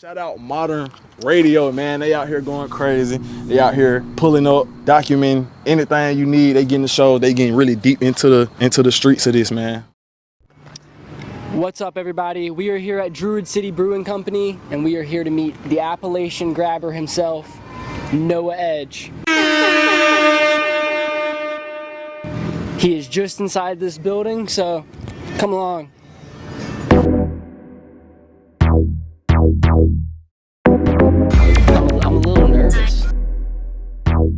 Shout out Modern Radio, man. They out here going crazy. They out here pulling up, documenting anything you need. They getting the show. They getting really deep into the streets of this, man. What's up, everybody? We are here at Druid City Brewing Company, and we are here to meet the Appalachian grabber himself, Noah Edge. He is just inside this building, so come along. I'm a little nervous.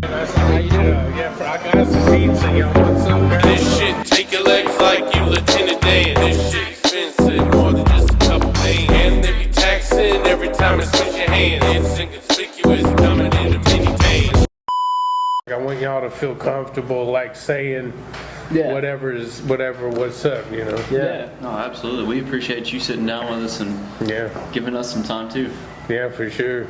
How you doing? I got some seats and y'all want some. This shit take your legs like you Lieutenant Dan. This shit expensive, more than just a couple bands. And they be taxing every time it switch your hands. It's inconspicuous, coming in a mini van. I want y'all to feel comfortable, like saying whatever, what's up, you know? Yeah, no, absolutely. We appreciate you sitting down with us and giving us some time too. Yeah, for sure.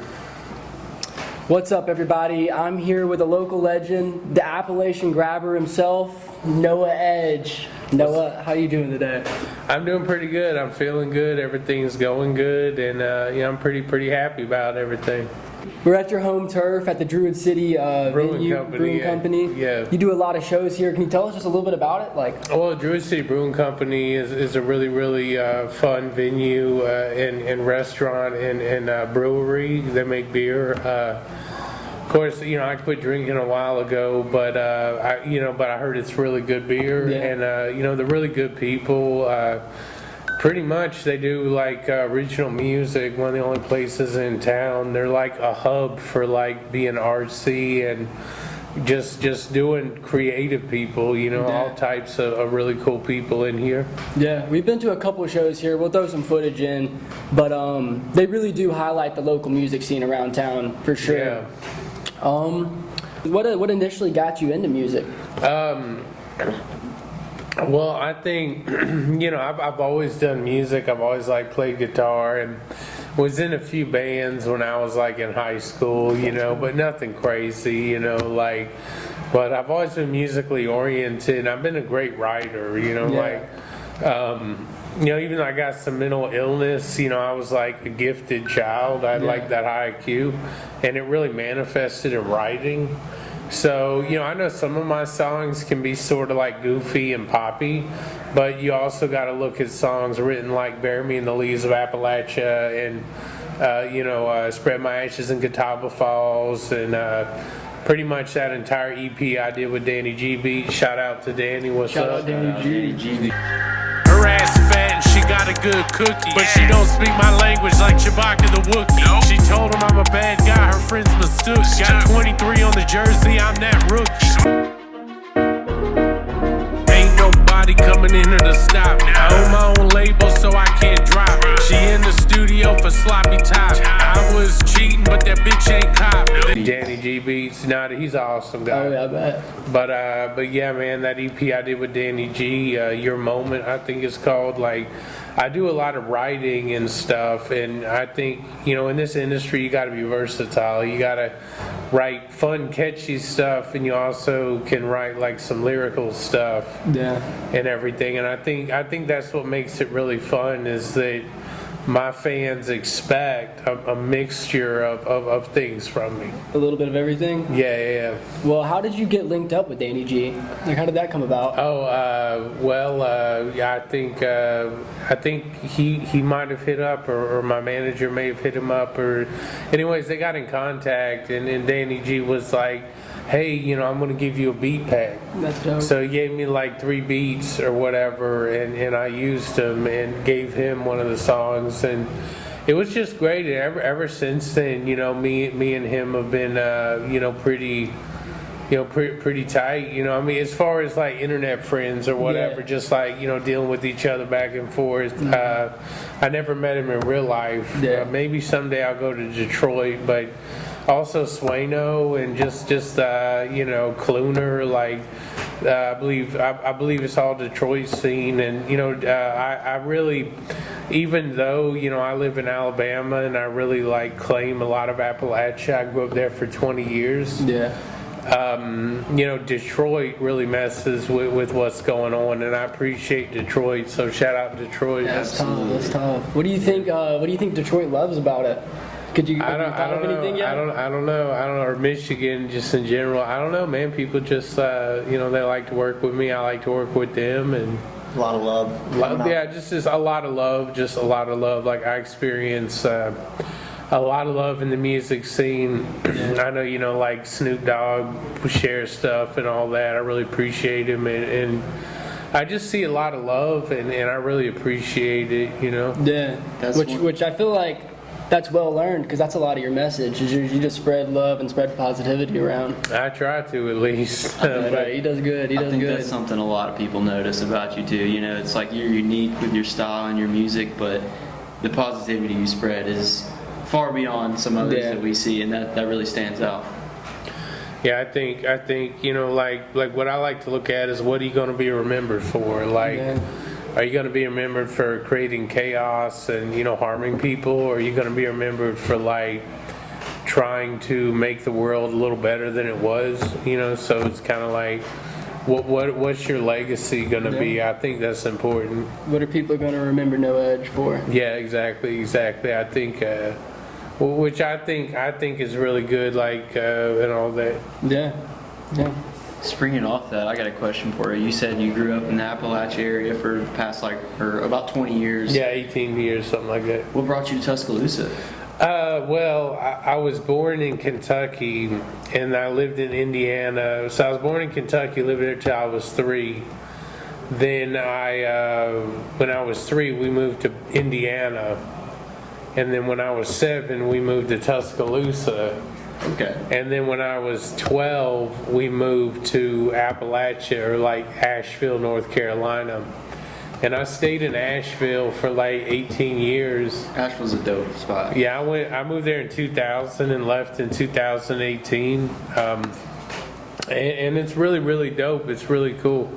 What's up, everybody? I'm here with a local legend, the Appalachian grabber himself, Noah Edge. Noah, how you doing today? I'm doing pretty good. I'm feeling good. Everything's going good, and I'm pretty happy about everything. We're at your home turf at the Druid City Brewing Company. Yeah. You do a lot of shows here. Can you tell us just a little bit about it? Well, Druid City Brewing Company is a really fun venue and restaurant and brewery. They make beer. Of course, I quit drinking a while ago, but I heard it's really good beer, and they're really good people. Pretty much, they do like regional music. One of the only places in town. They're like a hub for like being artsy and just doing creative people. All types of really cool people in here. Yeah, we've been to a couple of shows here. We'll throw some footage in, but they really do highlight the local music scene around town for sure. Yeah. What initially got you into music? Well, I think, I've always done music. I've always played guitar and was in a few bands when I was in high school, but nothing crazy, but I've always been musically oriented. I've been a great writer, even though I got some mental illness, I was like a gifted child. I had that high IQ, and it really manifested in writing. So, I know some of my songs can be sort of goofy and poppy, but you also got to look at songs written like Bury Me in the Leaves of Appalachia and, Spread My Ashes in Catawba Falls and pretty much that entire EP I did with Danny G Beat. Shout out to Danny. What's up? Shout out Danny G. Her ass fat and she got a good cookie, but she don't speak my language like Chewbacca the Wookiee. Nope. She told him I'm a bad guy, her friends mistook. Got 23 on the jersey, I'm that rookie. Ain't nobody coming in here to stop me. I own my own label, so I can't drop. She in the studio for sloppy top. I was cheating, but that bitch ain't cop. Danny G Beats, he's an awesome guy. Oh yeah, I bet. But yeah, man, that EP I did with Danny G, Your Moment, I think it's called. I do a lot of writing and stuff, and I think in this industry you got to be versatile. You got to write fun, catchy stuff, and you also can write some lyrical stuff. Yeah. And everything. And I think that's what makes it really fun is that my fans expect a mixture of things from me. A little bit of everything? Yeah. Well, how did you get linked up with Danny G? How did that come about? I think he might have hit up, or my manager may have hit him up, or anyways, they got in contact, and Danny G was like, hey, I'm going to give you a beat pack. That's dope. So he gave me 3 beats or whatever, and I used them and gave him one of the songs, and it was just great. And ever since then, me and him have been, pretty tight. As far as internet friends or whatever, just dealing with each other back and forth. I never met him in real life. Maybe someday I'll go to Detroit, but also Swano and just Cluner, I believe it's all Detroit scene, and I really, even though I live in Alabama and I really claim a lot of Appalachia. I grew up there for 20 years. Yeah. Detroit really messes with what's going on, and I appreciate Detroit. So shout out Detroit. That's tough. That's tough. What do you think? What do you think Detroit loves about it? Have you thought of anything yet? I don't know. Or Michigan, just in general. I don't know, man. People just, they like to work with me. I like to work with them, and a lot of love. Yeah, just a lot of love. Just a lot of love. Like I experience a lot of love in the music scene. I know, like Snoop Dogg shares stuff and all that. I really appreciate him, and I just see a lot of love, and I really appreciate it. Yeah, which I feel like. That's well learned, because that's a lot of your message. Is you just spread love and spread positivity around. I try to, at least. But he does good. I think that's something a lot of people notice about you too. It's like you're unique with your style and your music, but the positivity you spread is far beyond some others that we see, and that really stands out. Yeah, I think like what I like to look at is, what are you going to be remembered for? Like. Yeah. Are you going to be remembered for creating chaos and, harming people? Or are you going to be remembered for, like, trying to make the world a little better than it was? So it's kind of like, what's your legacy going to be? I think that's important. What are people going to remember No Edge for? Yeah, exactly. I think, which I think is really good, like, and all that. Yeah. Springing off that, I got a question for you. You said you grew up in the Appalachia area for the past about 20 years. Yeah, 18 years, something like that. What brought you to Tuscaloosa? Well, I was born in Kentucky, and I lived in Indiana. So I was born in Kentucky, lived there till I was 3. Then when I was 3, we moved to Indiana. And then when I was 7, we moved to Tuscaloosa. Okay. And then when I was 12, we moved to Appalachia, or like Asheville, North Carolina. And I stayed in Asheville for like 18 years. Asheville's a dope spot. Yeah, I moved there in 2000 and left in 2018. And it's really, really dope. It's really cool.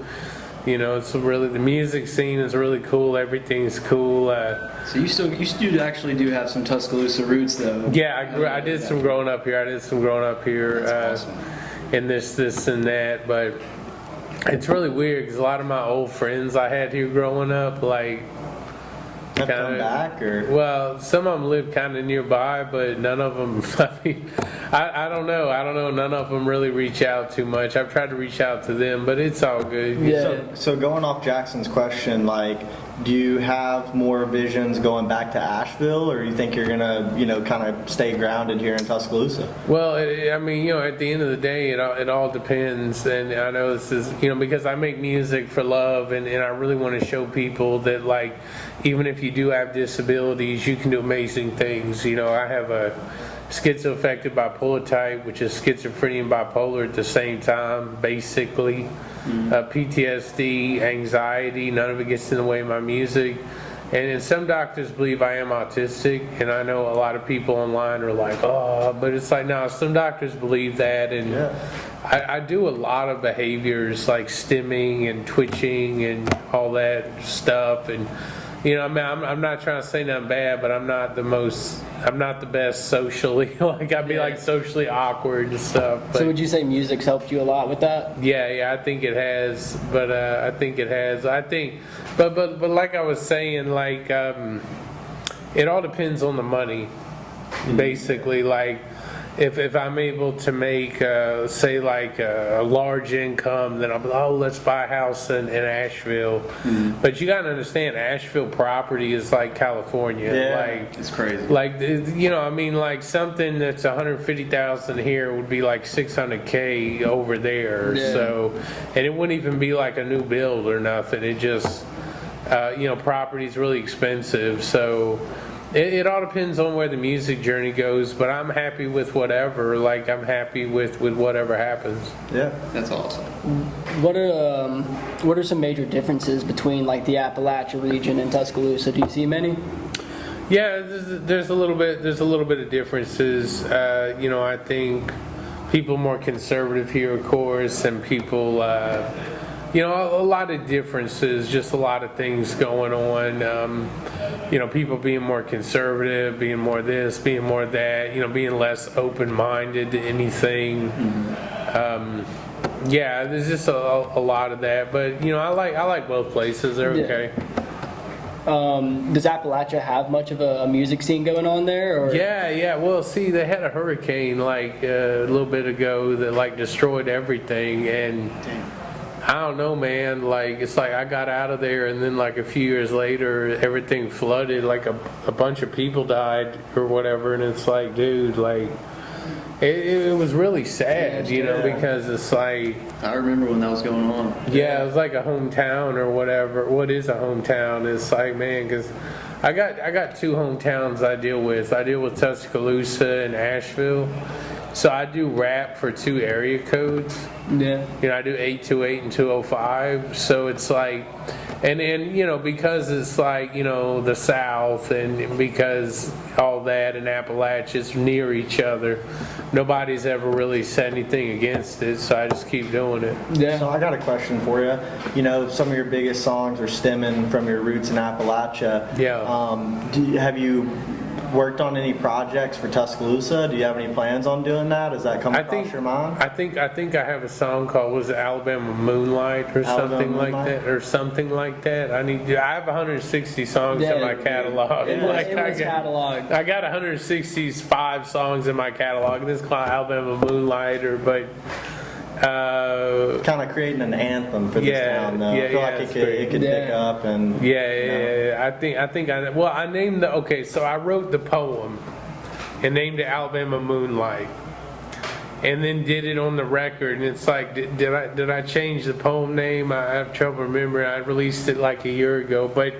It's really, the music scene is really cool. Everything's cool. So you still actually do have some Tuscaloosa roots, though. Yeah, I did some growing up here. That's awesome. And this and that. But it's really weird, because a lot of my old friends I had here growing up, like, have come back, or? Well, some of them live kind of nearby, but none of them. I don't know. None of them really reach out too much. I've tried to reach out to them, but it's all good. Yeah. So going off Jackson's question, like, do you have more visions going back to Asheville, or you think you're gonna, kind of stay grounded here in Tuscaloosa? Well, at the end of the day, it all depends. And I know this is, because I make music for love, and I really want to show people that, like, even if you do have disabilities, you can do amazing things. I have a schizoaffective bipolar type, which is schizophrenia and bipolar at the same time, basically. PTSD, anxiety, none of it gets in the way of my music. And then some doctors believe I am autistic, and I know a lot of people online are like, oh, but it's like, no, some doctors believe that, and I do a lot of behaviors like stimming and twitching and all that stuff, and I'm not trying to say nothing bad, but I'm not the best socially. Like, I'd be like socially awkward and stuff. But, so would you say music's helped you a lot with that? Yeah, I think it has. But but like I was saying, like, it all depends on the money. Basically, like, if I'm able to make, say, like a large income, then I'll be, let's buy a house in Asheville. But you got to understand, Asheville property is like California. Yeah, like, it's crazy. Like, like something that's $150,000 here would be like $600K over there. Yeah. So, and it wouldn't even be like a new build or nothing. It just, property's really expensive. So. It all depends on where the music journey goes, but I'm happy with whatever. Like, I'm happy with whatever happers. Yeah, that's awesome. What are some major differences between, like, the Appalachia region and Tuscaloosa? Do you see many? Yeah, there's a little bit of differences. I think people more conservative here, of course, and people. A lot of differences, just a lot of things going on. People being more conservative, being more this, being more that, being less open-minded to anything. Yeah, there's just a lot of that, but you know, I like both places. They're okay. Does Appalachia have much of a music scene going on there? Or? Yeah. Well, see, they had a hurricane like a little bit ago that like destroyed everything, and I don't know, man. Like it's like I got out of there, and then like a few years later, everything flooded. Like a bunch of people died or whatever, and it's like, dude, like. It was really sad, you know, because it's like... I remember when that was going on. Yeah, it was like a hometown or whatever. What is a hometown? It's like, man, because I got two hometowns I deal with. I deal with Tuscaloosa and Asheville. So I do rap for two area codes. Yeah. You know, I do 828 and 205. So it's like... And you know, because it's like, you know, the South, and because all that and Appalachia's near each other, nobody's ever really said anything against it, so I just keep doing it. Yeah. So I got a question for you. You know, some of your biggest songs are stemming from your roots in Appalachia. Yeah. Have you worked on any projects for Tuscaloosa? Do you have any plans on doing that? Has that come across your mind? I think I have a song called, was it Alabama Moonlight or something like that, or something like that. I have 160 songs in my catalog. Catalog. I got 165 songs in my catalog. This is called Alabama Moonlight, kind of creating an anthem for this town, though. I feel like it could pick up and. I named so I wrote the poem and named it Alabama Moonlight, and then did it on the record, and it's like, did I change the poem name? I have trouble remembering. I released it like a year ago, but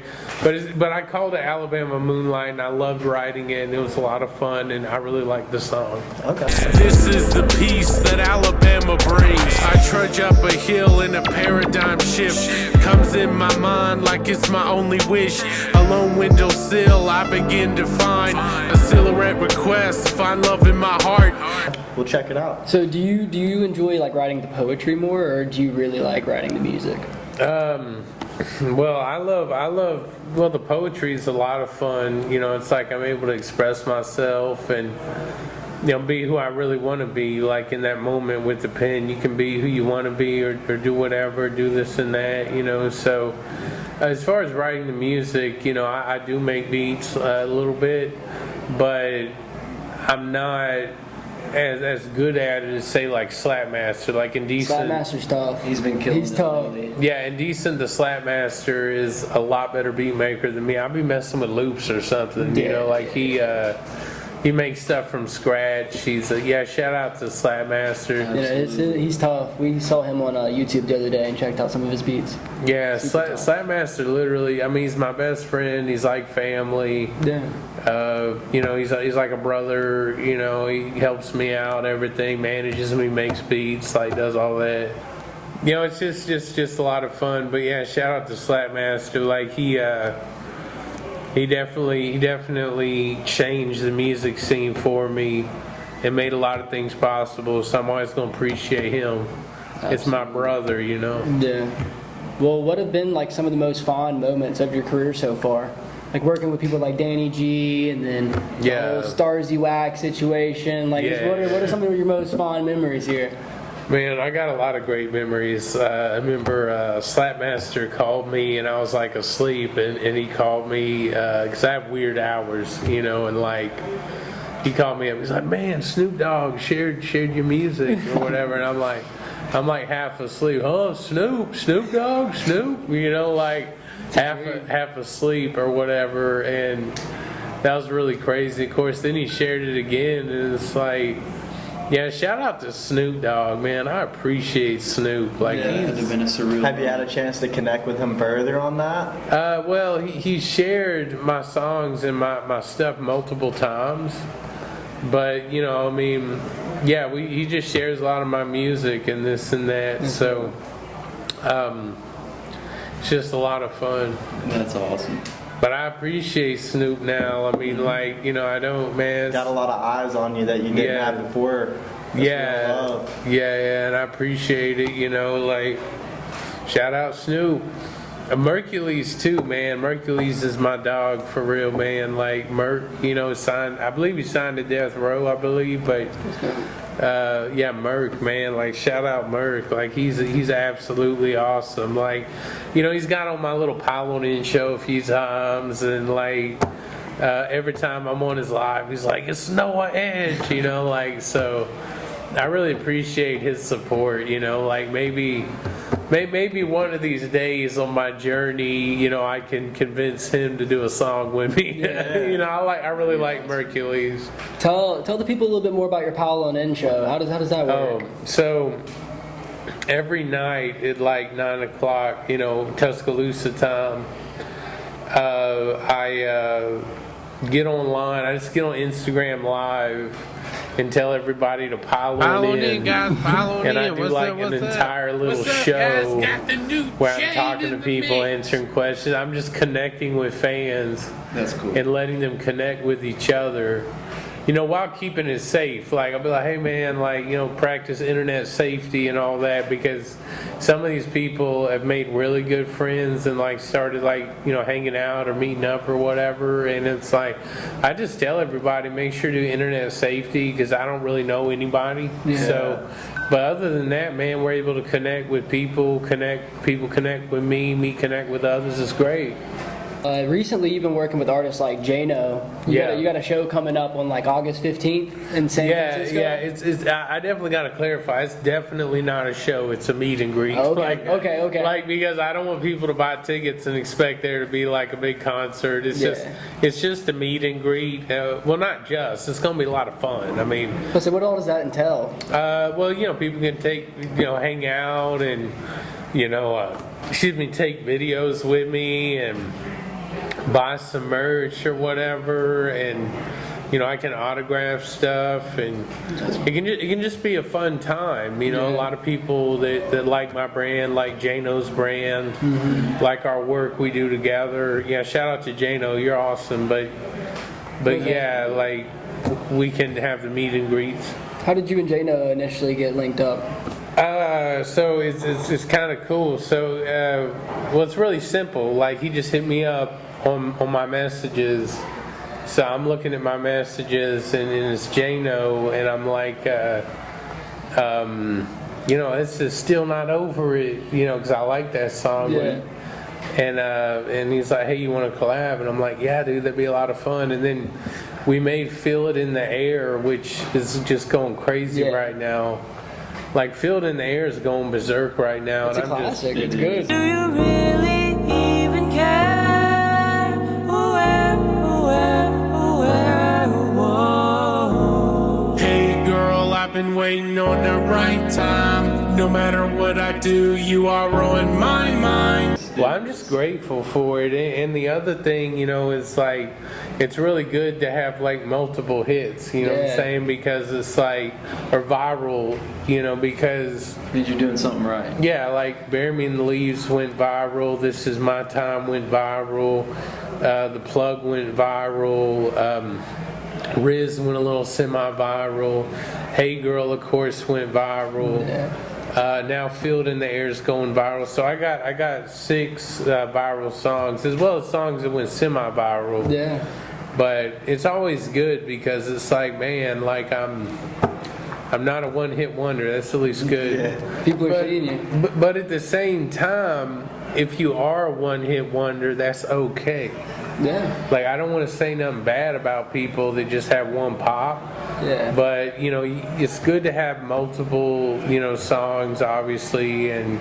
I called it Alabama Moonlight, and I loved writing it, and it was a lot of fun, and I really liked the song. Okay. This is the peace that Alabama brings. I trudge up a hill and a paradigm shift comes in my mind like it's my only wish. A lone windowsill, I begin to find a silhouette request, find love in my heart. We'll check it out. So do you enjoy like writing the poetry more, or do you really like writing the music? Well, I love the poetry is a lot of fun. You know, it's like I'm able to express myself and, you know, be who I really want to be. Like in that moment with the pen, you can be who you want to be, or do whatever, do this and that, you know. So as far as writing the music, you know, I do make beats a little bit, but I'm not as good at it as, say, like Slapmaster. Like Indecent. Slapmaster's tough. He's been killing He's it tough. lately. Yeah, Indecent, the Slapmaster is a lot better beat maker than me. I'll be messing with loops or something, you know, like he makes stuff from scratch. Shout out to Slapmaster. Yeah, he's tough. We saw him on YouTube the other day and checked out some of his beats. Yeah, Slapmaster literally, I mean, he's my best friend. He's like family. Yeah. You know, he's like a brother. You know, he helps me out, everything, manages me, makes beats, like does all that. You know, it's just a lot of fun. But yeah, shout out to Slapmaster. Like he definitely changed the music scene for me and made a lot of things possible. So I'm always gonna appreciate him. Absolutely. It's my brother, you know. Yeah. Well, what have been like some of the most fond moments of your career so far? Like working with people like Danny G, and then the whole Starzy Wax situation. Like, what are some of your most fond memories here? Man, I got a lot of great memories. I remember Slapmaster called me, and I was like asleep, and he called me because I have weird hours, you know, and like he called me up. He's like, "Man, Snoop Dogg shared your music or whatever," and I'm like half asleep. Oh, Snoop Dogg, Snoop, you know, like half asleep or whatever, and that was really crazy. Of course, then he shared it again, and it's like. Yeah, shout out to Snoop Dogg, man. I appreciate Snoop. Like, Have you had a chance to connect with him further on that? Well, he shared my songs and my stuff multiple times. But, you know, I mean, yeah, he just shares a lot of my music and this and that. So, it's just a lot of fun. That's awesome. But I appreciate Snoop now. I mean, like, you know, I don't, man. Got a lot of eyes on you that you didn't have before. Yeah, and I appreciate it, you know, like, shout out Snoop. Mercules too, man. Mercules is my dog for real, man. Like, Merc, you know, I believe he signed to Death Row, I believe, but Yeah, Merc, man, like shout out Merc, like he's absolutely awesome. Like, you know, he's got on my little Pylon In show a few times, and like every time I'm on his live, he's like, it's Noah Edge, you know, like, so I really appreciate his support, you know, like maybe one of these days on my journey, you know, I can convince him to do a song with me. Yeah. You know, I really like Mercules. Tell the people a little bit more about your Pylon In show. How does that work? So every night at like 9 o'clock, you know, Tuscaloosa time, I get online. I just get on Instagram Live and tell everybody to pile in, guys, pile and in. I do like an entire little show where I'm talking to people, answering questions. I'm just connecting with fans. That's cool. And letting them connect with each other, you know, while keeping it safe. Like, I'll be like, hey man, like, you know, practice internet safety and all that, because some of these people have made really good friends and like started like, you know, hanging out or meeting up or whatever. And it's like, I just tell everybody, make sure to do internet safety, because I don't really know anybody. Yeah. So, but other than that, man, we're able to connect with people connect with me connect with others. It's great. Recently, you've been working with artists like Jano. You got a show coming up on like August 15th in San Francisco. Yeah. It's. I definitely got to clarify. It's definitely not a show. It's a meet and greet. Okay, okay. Like, because I don't want people to buy tickets and expect there to be like a big concert. It's just a meet and greet. Well, not just. It's gonna be a lot of fun. I mean, So what all does that entail? well, you know, people can hang out and, you know, take videos with me and buy some merch or whatever, and you know, I can autograph stuff, and it can just be a fun time. You know, a lot of people that like my brand, like Jano's brand, like our work we do together. Yeah, shout out to Jano, you're awesome. But yeah, like we can have the meet and greets. How did you and Jano initially get linked up? So it's kind of cool. So well, it's really simple. Like, he just hit me up on my messages. So I'm looking at my messages, and it's Jano, and I'm like, you know, it's just Still Not Over It, you know, because I like that song. Yeah. And he's like, hey, you want to collab? And I'm like, yeah, dude, that'd be a lot of fun. And then we made Feel It in the Air, which is just going crazy right now. Like, Feel It in the Air is going berserk right now. It's a classic. It's good. Do you really even care? Hey girl, I've been waiting on the right time. No matter what I do, you are on my mind. Well, I'm just grateful for it. And the other thing, you know, is like, it's really good to have like multiple hits, you know what I'm saying? Because it's like, or viral, you know, because means you're doing something right. Yeah, like Bury Me in the Leaves went viral, This Is My Time went viral, The Plug went viral, Riz went a little semi-viral, Hey Girl, of course, went viral. Now Feel It in the Air is going viral. So I got 6 viral songs, as well as songs that went semi-viral. Yeah. But it's always good, because it's like, man, like I'm not a one-hit wonder. That's at least good. Yeah. People are seeing you. But at the same time, if you are a one-hit wonder, that's okay. Yeah. Like, I don't want to say nothing bad about people that just have one pop. Yeah. But, you know, it's good to have multiple, you know, songs, obviously, and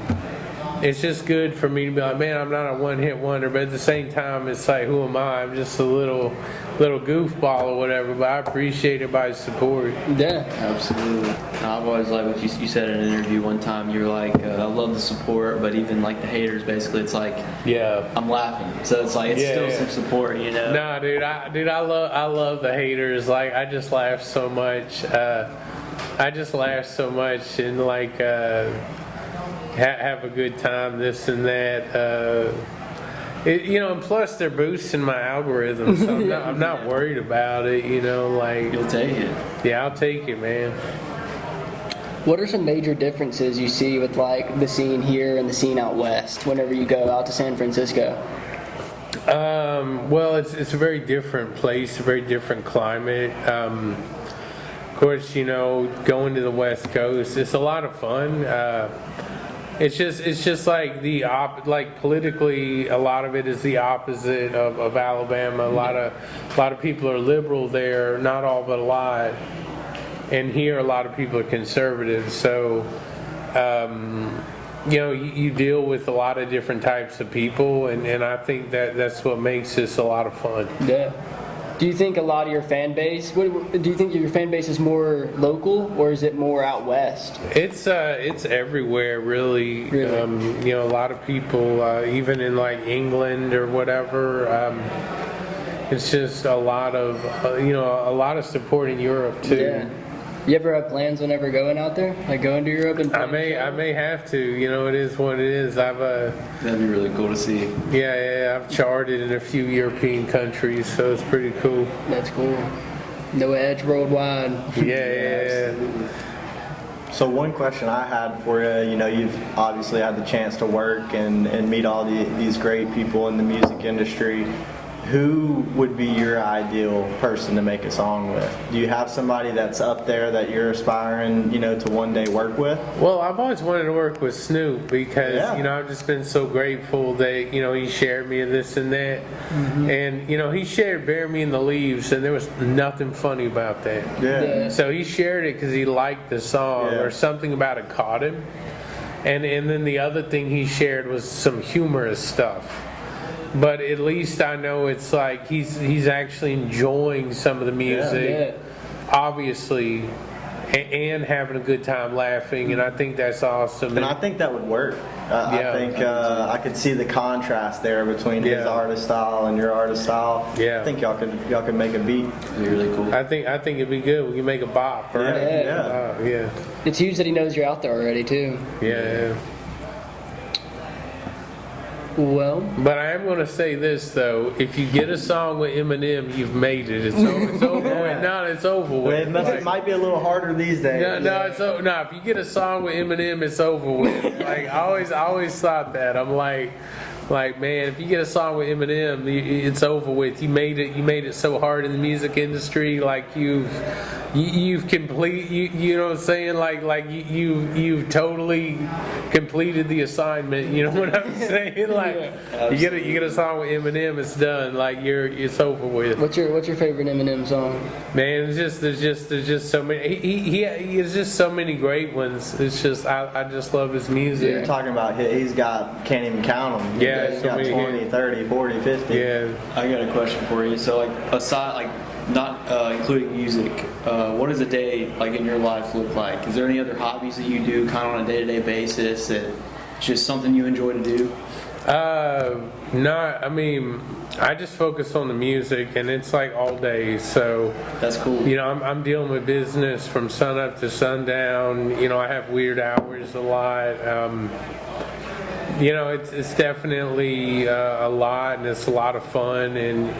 it's just good for me to be like, man, I'm not a one-hit wonder, but at the same time, it's like, who am I? I'm just a little goofball or whatever, but I appreciate everybody's support. Yeah. Absolutely. I've always liked what you said in an interview one time. You were like, I love the support, but even like the haters, basically, it's like, I'm laughing. So it's like, it's still some support, you know? Nah, dude, I love the haters. Like, I just laugh so much. And like, have a good time, this and that. You know, and plus they're boosting my algorithm, so I'm not worried about it. You know, like, you'll take it. Yeah, I'll take it, man. What are some major differences you see with like the scene here and the scene out west whenever you go out to San Francisco? Well, it's a very different place, a very different climate. course, going to the West Coast, it's a lot of fun. It's just like like politically, a lot of it is the opposite of Alabama. A lot of people are liberal there, not all but a lot, and here a lot of people are conservative. So, you deal with a lot of different types of people, and I think that's what makes this a lot of fun. Yeah. Do you think a lot of your fan base? Do you think your fan base is more local, or is it more out west? It's everywhere, really. Really? A lot of people, even in like England or whatever. It's just a lot of support in Europe too. Yeah. You ever have plans on ever going out there, like going to Europe? And I may have to. It is what it is. That'd be really cool to see. Yeah. I've charted in a few European countries, so it's pretty cool. That's cool. No Edge worldwide. Yeah. So one question I had for you, you've obviously had the chance to work and meet all these great people in the music industry. Who would be your ideal person to make a song with? Do you have somebody that's up there that you're aspiring, to one day work with? Well, I've always wanted to work with Snoop because, I've just been so grateful that, he shared me in this and that. Mm-hmm. And, he shared Bury Me in the Leaves, and there was nothing funny about that. Yeah. So he shared it because he liked the song or something about it caught him. And then the other thing he shared was some humorous stuff. But at least I know it's like he's actually enjoying some of the music, obviously, and having a good time laughing, and I think that's awesome. And I think that would work. I think I could see the contrast there between his artist style and your artist style. Yeah. I think y'all could make a beat. It'd be really cool. I think it'd be good. We can make a bop, right? Yeah. It's huge that he knows you're out there already too. Yeah. Well, but I am going to say this though: if you get a song with Eminem, you've made it. It's over with. No, it's over with. It might be a little harder these days. No. If you get a song with Eminem, it's over with. Like I always thought that. I'm like, man, if you get a song with Eminem, it's over with. You made it so hard in the music industry. Like you've complete. You know what I'm saying? Like you've totally completed the assignment. You know what I'm saying? Like you get a song with Eminem, it's done. Like it's over with. What's your favorite Eminem song? Man, there's just so many. He has just so many great ones. It's just I just love his music. You're talking about he's got can't even count them. Yeah, he's got 20, 30, 40, 50. Yeah. I got a question for you. So aside not including music, what does a day in your life look like? Is there any other hobbies that you do kind of on a day-to-day basis that it's just something you enjoy to do? No, I mean, I just focus on the music, and it's like all day. So that's cool. I'm dealing with business from sun up to sundown. I have weird hours a lot. It's definitely a lot, and it's a lot of fun, and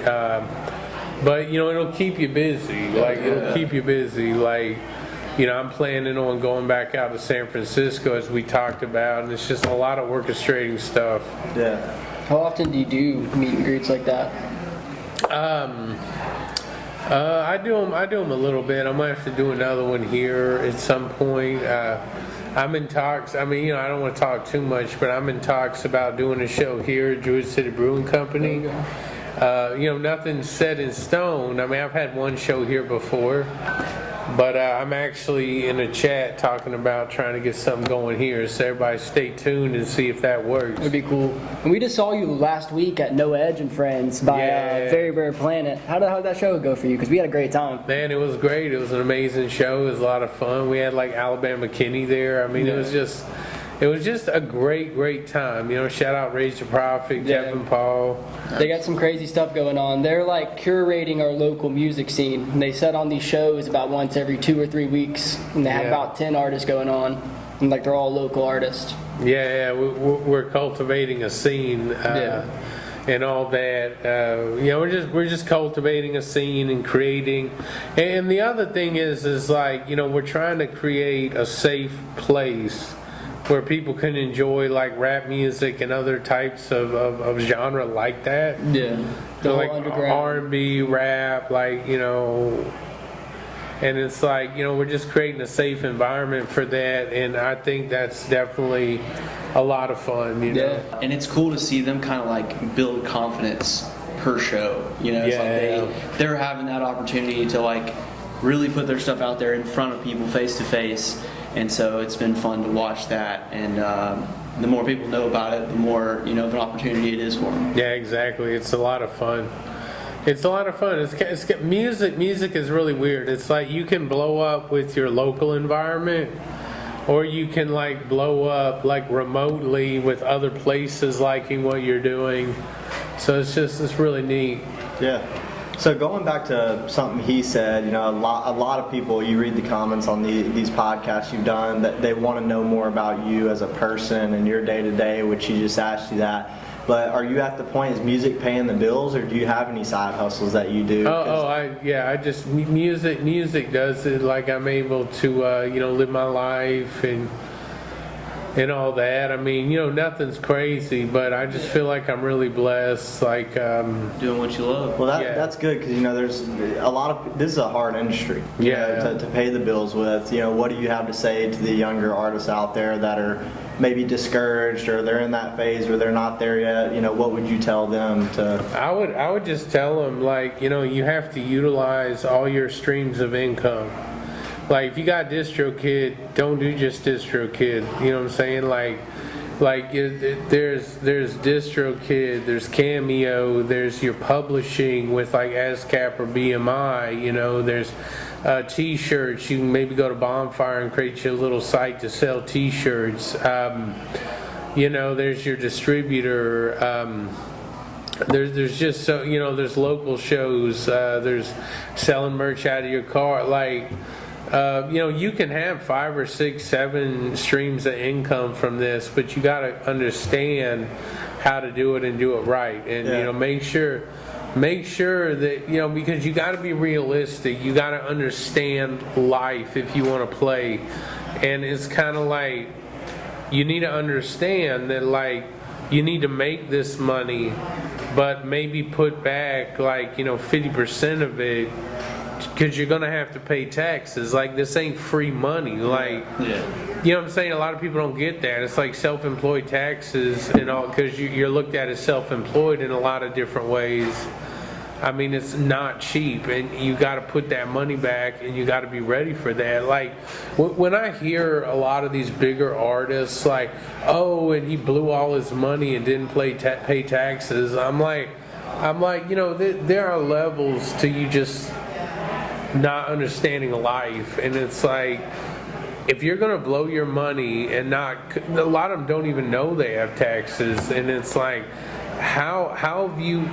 but it'll keep you busy. It'll keep you busy. I'm planning on going back out to San Francisco as we talked about, and it's just a lot of orchestrating stuff. Yeah. How often do you do meet and greets like that? I do them a little bit. I might have to do another one here at some point. I'm in talks. I mean, I don't want to talk too much, but I'm in talks about doing a show here at Druid City Brewing Company. Nothing's set in stone. I mean, I've had one show here before, but I'm actually in a chat talking about trying to get something going here. So everybody stay tuned and see if that works. It'd be cool. And we just saw you last week at No Edge and Friends by Very Rare Planet. How'd that show go for you? Because we had a great time. Man, it was great. It was an amazing show. It was a lot of fun. We had Alabama Kinney there. I mean, it was just a great time. Shout out Raise the Prophet, Jeff and Paul. They got some crazy stuff going on. They're curating our local music scene. And they set on these shows about once every 2 or 3 weeks. And they have about 10 artists going on. And they're all local artists. Yeah, we're cultivating a scene. And all that, we're just cultivating a scene and creating. And the other thing is we're trying to create a safe place where people can enjoy rap music and other types of genre like that. Yeah. So underground R&B, rap, And it's like, we're just creating a safe environment for that, and I think that's definitely a lot of fun, Yeah. And it's cool to see them kind of like build confidence per show. It's like they're having that opportunity to like really put their stuff out there in front of people face to face, and so it's been fun to watch that. And the more people know about it, the more of an opportunity it is for them. Yeah, exactly. It's a lot of fun. It's a lot of fun. It's music is really weird. It's like you can blow up with your local environment, or you can like blow up like remotely with other places liking what you're doing. So it's really neat. Yeah. So going back to something he said, a lot of people, you read the comments on these podcasts you've done, that they want to know more about you as a person and your day to day, which he just asked you that. But are you at the point, is music paying the bills, or do you have any side hustles that you do? I just music does it. Like I'm able to live my life and all that. I mean, nothing's crazy, but I just feel like I'm really blessed. Like doing what you love. Well, that's good, because there's a lot of, this is a hard industry. To pay the bills with. What do you have to say to the younger artists out there that are maybe discouraged, or they're in that phase where they're not there yet? What would you tell them to? I would just tell them, like, you have to utilize all your streams of income. Like, if you got DistroKid, don't do just DistroKid. You know what I'm saying? Like there's DistroKid, there's Cameo, there's your publishing with like ASCAP or BMI. There's T-shirts. You can maybe go to Bonfire and create your little site to sell T-shirts. There's your distributor. There's just there's local shows. There's selling merch out of your car. Like. You can have 5 or 6, 7 streams of income from this, but you got to understand how to do it and do it right. And make sure that because you got to be realistic. You got to understand life if you want to play, and it's kind of like you need to understand that like you need to make this money, but maybe put back like 50% of it. Because you're going to have to pay taxes. Like, this ain't free money. Like, you know what I'm saying? A lot of people don't get that. It's like self-employed taxes and all, because you're looked at as self-employed in a lot of different ways. I mean, it's not cheap, and you got to put that money back, and you got to be ready for that. Like, when I hear a lot of these bigger artists, like, oh, and he blew all his money and didn't pay taxes, I'm like, there are levels to you just not understanding life. And it's like, if you're gonna blow your money and not, a lot of them don't even know they have taxes, and it's like, how have you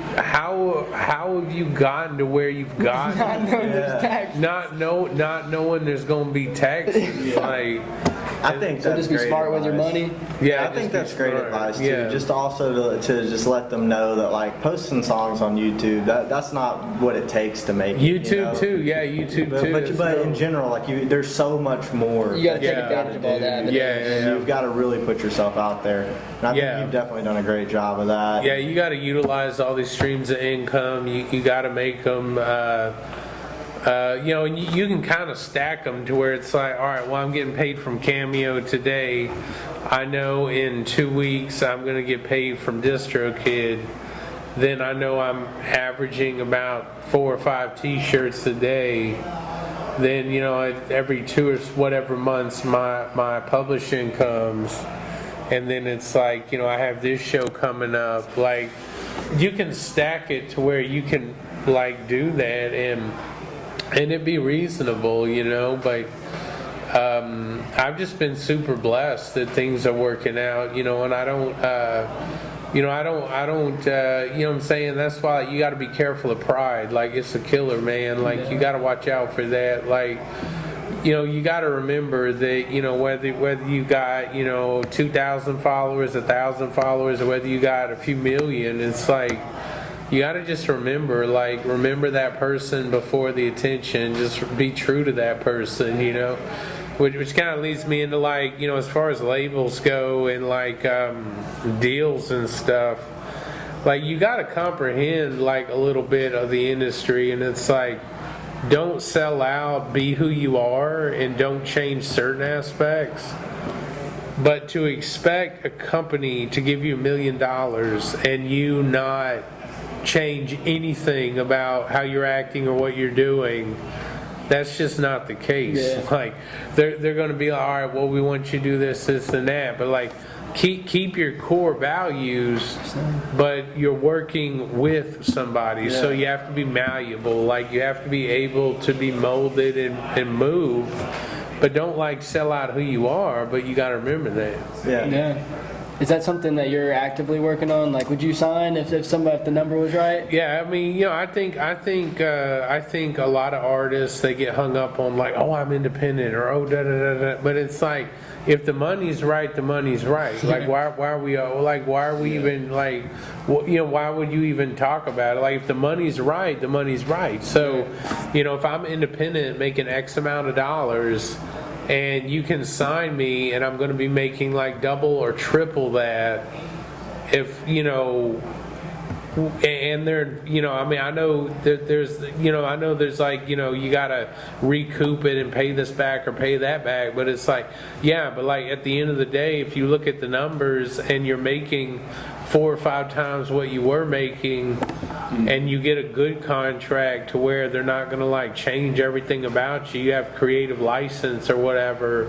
gotten to where you've gotten? Not knowing there's tax. Not knowing there's gonna be taxes. Like, I think so. that's Just be great smart with your advice. money. Yeah, I think that's great smart. advice too. Yeah. Just also to just let them know that like posting songs on YouTube, that's not what it takes to make YouTube it, too. Yeah, YouTube too. But in general, like there's so much more. You got to take Yeah. advantage of all that. Yeah. You've got to really put yourself out there. And I think you've definitely done a great job of that. Yeah, you got to utilize all these streams of income. You got to make them, and you can kind of stack them to where it's like, all right, well, I'm getting paid from Cameo today. I know in 2 weeks I'm going to get paid from DistroKid. Then I know I'm averaging about 4 or 5 T-shirts a day. Then, every 2 or whatever months my publishing comes. And then it's like, I have this show coming up. Like, you can stack it to where you can, like, do that and it be reasonable, but I've just been super blessed that things are working out, and I don't, you know what I'm saying? That's why you got to be careful of pride. Like, it's a killer, man. Like, you got to watch out for that. Like, you got to remember that, whether you got, 2,000 followers, 1,000 followers, or whether you got a few million, it's like, you got to just remember that person before the attention. Just be true to that person, which kind of leads me into, like, as far as labels go and, like, deals and stuff, like, you got to comprehend, like, a little bit of the industry. And it's like, don't sell out, be who you are, and don't change certain aspects. But to expect a company to give you $1 million and you not change anything about how you're acting or what you're doing, that's just not the case. Yeah. Like they're going to be like, all right, well, we want you to do this, this, and that. But like, keep your core values, but you're working with somebody, so you have to be malleable. Like you have to be able to be molded and move. But don't like sell out who you are, but you got to remember that. Yeah. Is that something that you're actively working on? Like, would you sign if the number was right? Yeah, I mean, you know, I think a lot of artists, they get hung up on like, oh, I'm independent, or oh, da da da da. But it's like, if the money's right, the money's right. Like, why are we even like, you know, why would you even talk about it? Like, if the money's right, the money's right. So, you know, if I'm independent, making X amount of dollars, and you can sign me, and I'm going to be making like double or triple that, if you know. And they're, you know, I mean, I know that there's, you know, I know there's like, you know, you gotta recoup it and pay this back or pay that back, but it's like, yeah, but like at the end of the day, if you look at the numbers and you're making 4 or 5 times what you were making, and you get a good contract to where they're not gonna like change everything about you, you have creative license or whatever,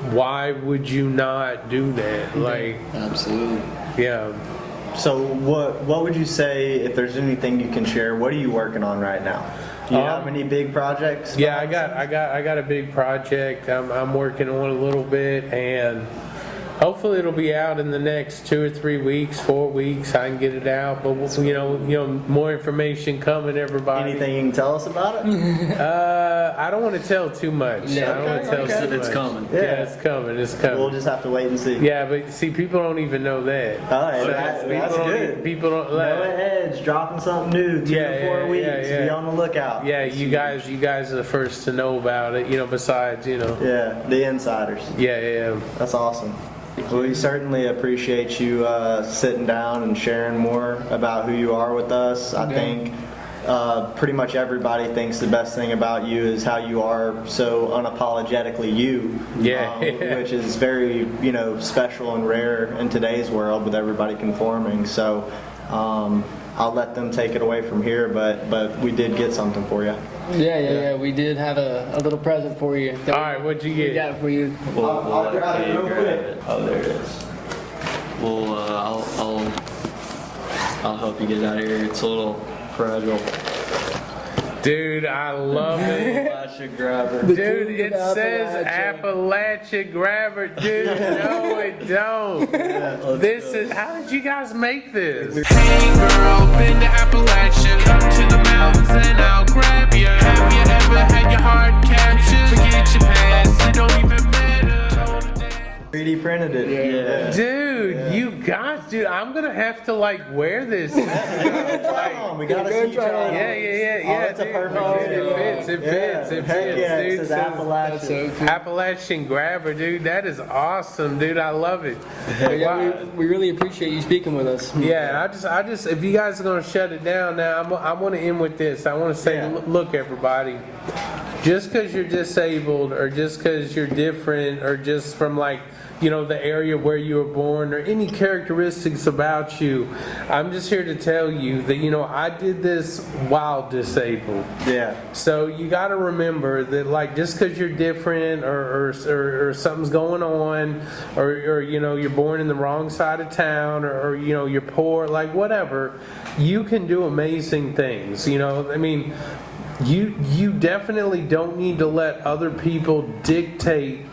why would you not do that? Like, Absolutely. yeah. So what would you say, if there's anything you can share, what are you working on right now? Do you have any big projects? Yeah, I got a big project. I'm working on a little bit, and hopefully it'll be out in the next 2 or 3 weeks, 4 weeks. I can get it out, but you know, more information coming, everybody. Anything you can tell us about it? I don't want to tell too much. Yeah, I don't want to tell too much. It's coming. Yeah, it's coming. It's coming. We'll just have to wait and see. Yeah, but see, people don't even know that. All right, So that's people don't good. People don't. Noah Edge dropping something new 2 to 4 weeks. Yeah. Be on the lookout. Yeah, you guys are the first to know about it. You know, besides, you know. Yeah, the insiders. Yeah. That's awesome. Well, we certainly appreciate you sitting down and sharing more about who you are with us. I think pretty much everybody thinks the best thing about you is how you are so unapologetically you. Yeah. Which is very, you know, special and rare in today's world with everybody conforming. So I'll let them take it away from here, but we did get something for you. Yeah. We did have a little present for you. All right, what'd you We get? got for you. I'll grab it real quick. It. Oh, there it is. Well, I'll help you get out of here. It's a little fragile. Dude, I love it. Appalachia grabber. Dude, it says Appalachia grabber. Dude, no, it don't. This is, how did you guys make this? Hey girl, been to Appalachia. Come to the mountains and I'll grab ya. Have you ever had your heart captured? Forget your past, it don't even matter. 3D printed it. Yeah. Dude, you guys, dude, I'm gonna have to like wear this. We gotta see each other. Yeah. It's a dude. perfect It fits, Heck yeah, dude. it says Appalachia. Appalachian grabber, dude. That is awesome, dude. I love it. Yeah, we really appreciate you speaking with us. Yeah, I just, if you guys are gonna shut it down now, I want to end with this. I want to say, look, everybody, just because you're disabled, or just because you're different, or just from like, you know, the area where you were born, or any characteristics about you, I'm just here to tell you that, you know, I did this while disabled. Yeah. So you got to remember that, like, just because you're different, or something's going on, or you know, you're born in the wrong side of town, or you know, you're poor, like whatever, you can do amazing things. You know, I mean, you definitely don't need to let other people dictate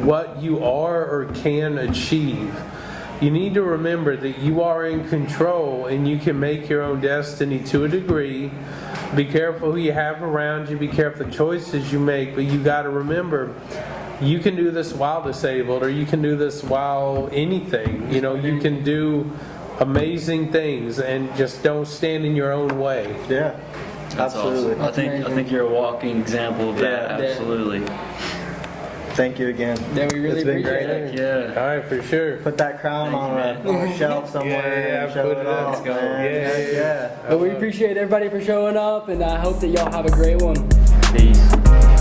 what you are or can achieve. You need to remember that you are in control and you can make your own destiny to a degree. Be careful who you have around you, be careful the choices you make, but you got to remember, you can do this while disabled, or you can do this while anything. You know, you can do amazing things, and just don't stand in your own way. Yeah. That's Absolutely. awesome. I think you're a walking example of that. Yeah. Absolutely. Thank you again. Yeah, we really It's been appreciate great. it. Yeah. All right, for sure. Put that crown on a shelf somewhere Yeah, and show put it it up. off, Let's go. man. Yeah. But we appreciate everybody for showing up, and I hope that y'all have a great one. Peace.